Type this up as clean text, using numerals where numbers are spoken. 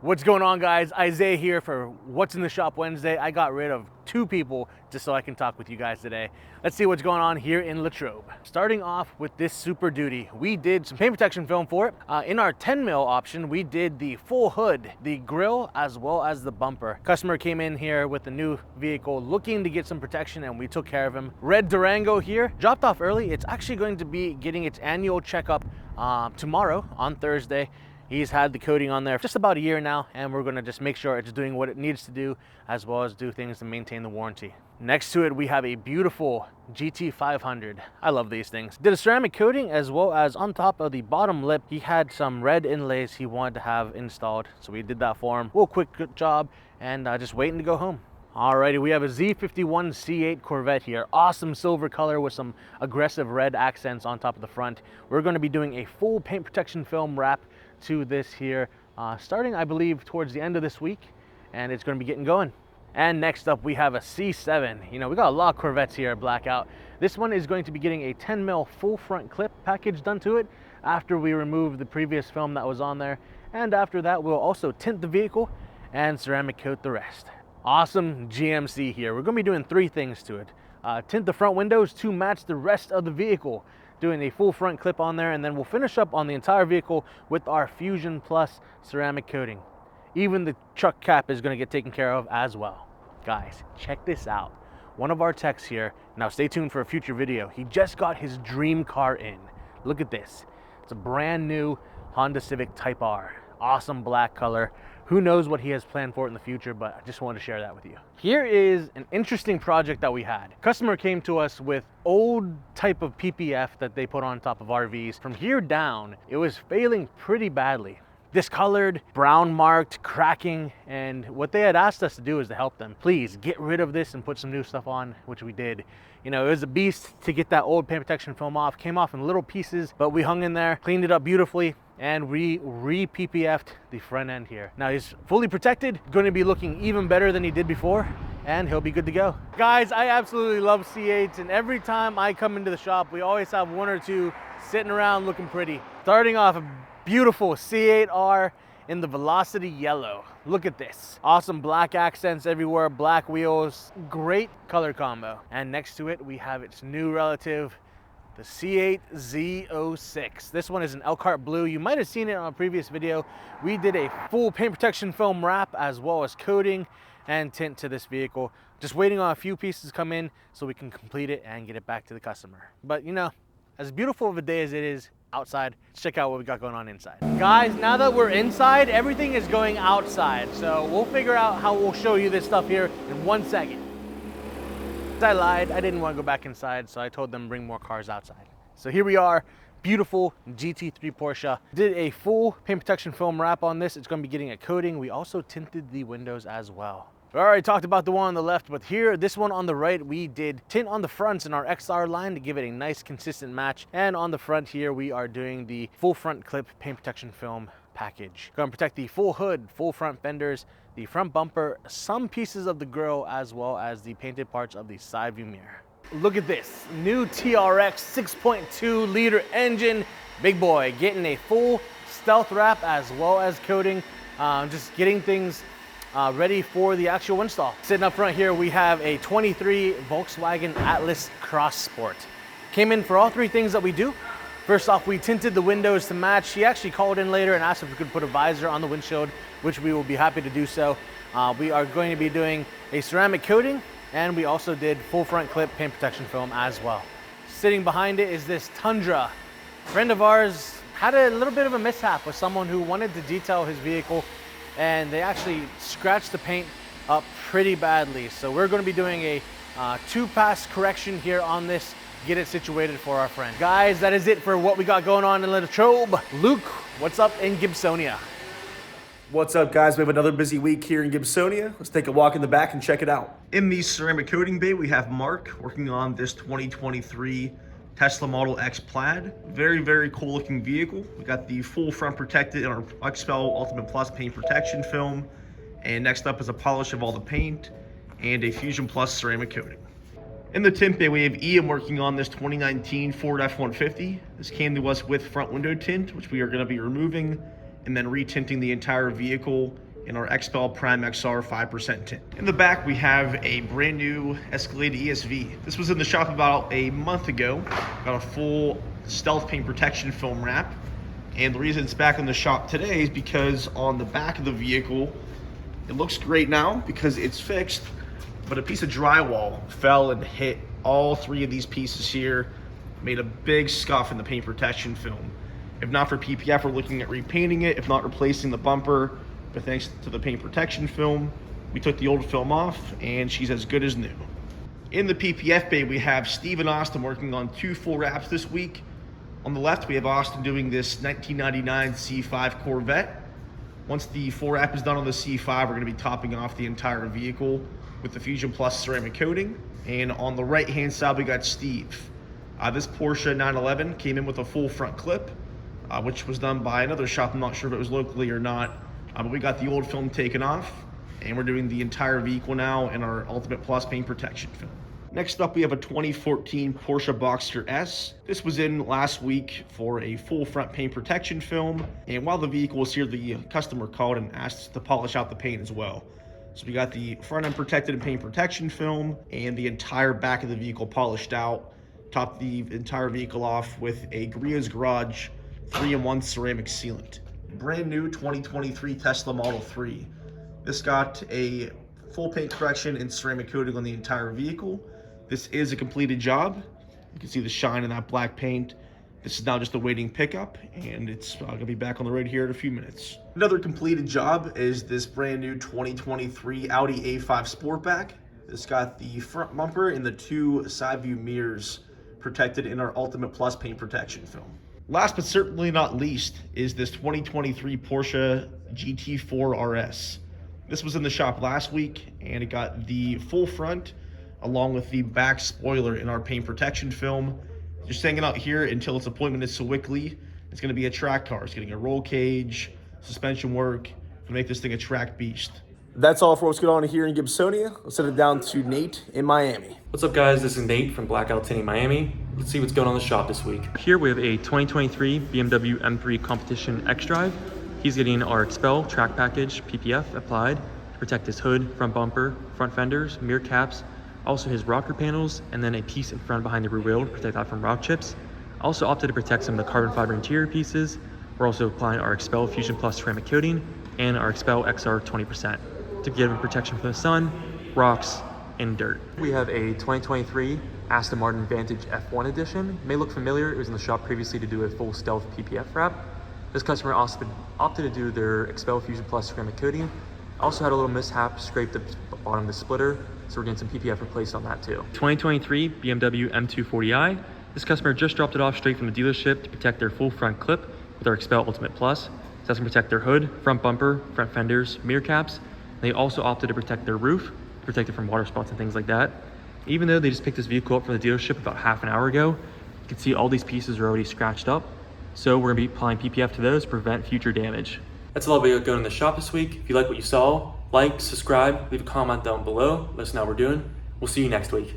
What's going on, guys? Isaiah here for What's in the Shop Wednesday. I got rid of 2 people just so I can talk with you guys today. Let's see what's going on here in LATROBE. Starting off with this Super Duty, we did some paint protection film for it. In our 10 mil option, we did the full hood, the grille, as well as the bumper. Customer came in here with a new vehicle looking to get some protection, and we took care of him. Red Durango here, dropped off early. It's actually going to be getting its annual checkup tomorrow on Thursday. He's had the coating on there for just about a year now, and we're gonna just make sure it's doing what it needs to do, as well as do things to maintain the warranty. Next to it, we have a beautiful GT500. I love these things. Did a ceramic coating, as well as on top of the bottom lip, he had some red inlays he wanted to have installed. So we did that for him. Real quick, good job, and just waiting to go home. Alrighty, we have a Z51 C8 Corvette here. Awesome silver color with some aggressive red accents on top of the front. We're gonna be doing a full paint protection film wrap to this here, starting, I believe, towards the end of this week, and it's gonna be getting going. And next up, we have a C7. You know, we got a lot of Corvettes here at Blackout. This one is going to be getting a 10 mil full front clip package done to it after we remove the previous film that was on there. And after that, we'll also tint the vehicle and ceramic coat the rest. Awesome GMC here. We're gonna be doing 3 things to it. Tint the front windows to match the rest of the vehicle, doing a full front clip on there, and then we'll finish up on the entire vehicle with our Fusion Plus ceramic coating. Even the truck cap is gonna get taken care of as well. Guys, check this out. One of our techs here, now stay tuned for a future video, he just got his dream car in. Look at this. It's a brand new Honda Civic Type R. Awesome black color. Who knows what he has planned for it in the future, but I just wanted to share that with you. Here is an interesting project that we had. Customer came to us with old type of PPF that they put on top of RVs. From here down, it was failing pretty badly. Discolored, brown marked, cracking, and what they had asked us to do is to help them. Please get rid of this and put some new stuff on, which we did. You know, it was a beast to get that old paint protection film off. Came off in little pieces, but we hung in there, cleaned it up beautifully, and we re-PPF'd the front end here. Now he's fully protected, going to be looking even better than he did before, and he'll be good to go. Guys, I absolutely love C8s, and every time I come into the shop, we always have 1 or 2 sitting around looking pretty. Starting off a beautiful C8R in the Velocity Yellow. Look at this. Awesome black accents everywhere, black wheels, great color combo. And next to it, we have its new relative, the C8 Z06. This one is an Elkhart blue. You might have seen it on a previous video. We did a full paint protection film wrap as well as coating and tint to this vehicle. Just waiting on a few pieces to come in so we can complete it and get it back to the customer. But you know, as beautiful of a day as it is outside, let's check out what we got going on inside. Guys, now that we're inside, everything is going outside. So we'll figure out how we'll show you this stuff here in 1 second. I lied, I didn't want to go back inside, so I told them to bring more cars outside. So here we are, beautiful GT3 Porsche. Did a full paint protection film wrap on this. It's going to be getting a coating. We also tinted the windows as well. We already talked about the one on the left, but here, this one on the right, we did tint on the fronts in our XR line to give it a nice consistent match. And on the front here, we are doing the full front clip paint protection film package. Going to protect the full hood, full front fenders, the front bumper, some pieces of the grille, as well as the painted parts of the side view mirror. Look at this, new TRX 6.2 liter engine. Big boy, getting a full stealth wrap as well as coating. Just getting things ready for the actual install. Sitting up front here, we have a 23 Volkswagen Atlas Cross Sport. Came in for all 3 things that we do. First off, we tinted the windows to match. He actually called in later and asked if we could put a visor on the windshield, which we will be happy to do so. We are going to be doing a ceramic coating, and we also did full front clip paint protection film as well. Sitting behind it is this Tundra. A friend of ours had a little bit of a mishap with someone who wanted to detail his vehicle, and they actually scratched the paint up pretty badly. So we're going to be doing a 2-pass correction here on this, get it situated for our friend. Guys, that is it for what we got going on in LATROBE. Luke, what's up in Gibsonia? What's up, guys? We have another busy week here in Gibsonia. Let's take a walk in the back and check it out. In the ceramic coating bay, we have Mark working on this 2023 Tesla Model X Plaid. Very, very cool looking vehicle. We got the full front protected in our XPEL Ultimate Plus paint protection film. And next up is a polish of all the paint and a Fusion Plus ceramic coating. In the tint bay, we have Ian working on this 2019 Ford F-150. This came to us with front window tint, which we are going to be removing and then retinting the entire vehicle and our XPEL Prime XR 5% tint. In the back, we have a brand new Escalade ESV. This was in the shop about a month ago. Got a full stealth paint protection film wrap. And the reason it's back in the shop today is because on the back of the vehicle, it looks great now because it's fixed, but a piece of drywall fell and hit all three of these pieces here, made a big scuff in the paint protection film. If not for PPF, we're looking at repainting it, if not replacing the bumper. But thanks to the paint protection film, we took the old film off and she's as good as new. In the PPF bay, we have Steve and Austin working on 2 full wraps this week. On the left, we have Austin doing this 1999 C5 Corvette. Once the full wrap is done on the C5, we're gonna be topping off the entire vehicle with the Fusion Plus ceramic coating. And on the right-hand side, we got Steve. This Porsche 911 came in with a full front clip, which was done by another shop. I'm not sure if it was locally or not, but we got the old film taken off, and we're doing the entire vehicle now in our Ultimate Plus paint protection film. Next up, we have a 2014 Porsche Boxster S. This was in last week for a full front paint protection film, and while the vehicle was here, the customer called and asked us to polish out the paint as well. So we got the front end protected in paint protection film and the entire back of the vehicle polished out. Topped the entire vehicle off with a Gria's Garage 3-in-1 ceramic sealant. Brand new 2023 Tesla Model 3. This got a full paint correction and ceramic coating on the entire vehicle. This is a completed job. You can see the shine in that black paint. This is now just awaiting pickup, and it's gonna be back on the road here in a few minutes. Another completed job is this brand new 2023 Audi A5 Sportback. This got the front bumper and the 2 side view mirrors protected in our Ultimate Plus paint protection film. Last but certainly not least is this 2023 Porsche GT4 RS. This was in the shop last week, and it got the full front along with the back spoiler in our paint protection film. Just hanging out here until its appointment is so quickly. It's gonna be a track car. It's getting a roll cage, suspension work, to make this thing a track beast. That's all for what's going on here in Gibsonia. Let's send it down to Nate in Miami. What's up, guys? This is Nate from Blackout, Tinting, Miami. Let's see what's going on in the shop this week. Here we have a 2023 BMW M3 Competition X-Drive. He's getting our XPEL track package PPF applied to protect his hood, front bumper, front fenders, mirror caps, also his rocker panels, and then a piece in front behind the rear wheel to protect that from rock chips. Also opted to protect some of the carbon fiber interior pieces. We're also applying our XPEL Fusion Plus ceramic coating and our XPEL XR 20% to give him protection from the sun, rocks, and dirt. We have a 2023 Aston Martin Vantage F1 edition. It may look familiar. It was in the shop previously to do a full stealth PPF wrap. This customer also opted to do their XPEL Fusion Plus ceramic coating. Also had a little mishap, scraped the bottom of the splitter, so we're getting some PPF replaced on that too. 2023 BMW M240i. This customer just dropped it off straight from the dealership to protect their full front clip with our XPEL Ultimate Plus. So that's gonna protect their hood, front bumper, front fenders, mirror caps. They also opted to protect their roof, protect it from water spots and things like that. Even though they just picked this vehicle up from the dealership about half an hour ago, you can see all these pieces are already scratched up. So we're gonna be applying PPF to those to prevent future damage. That's a lot of going in the shop this week. If you like what you saw, like, subscribe, leave a comment down below. Let us know how we're doing. We'll see you next week.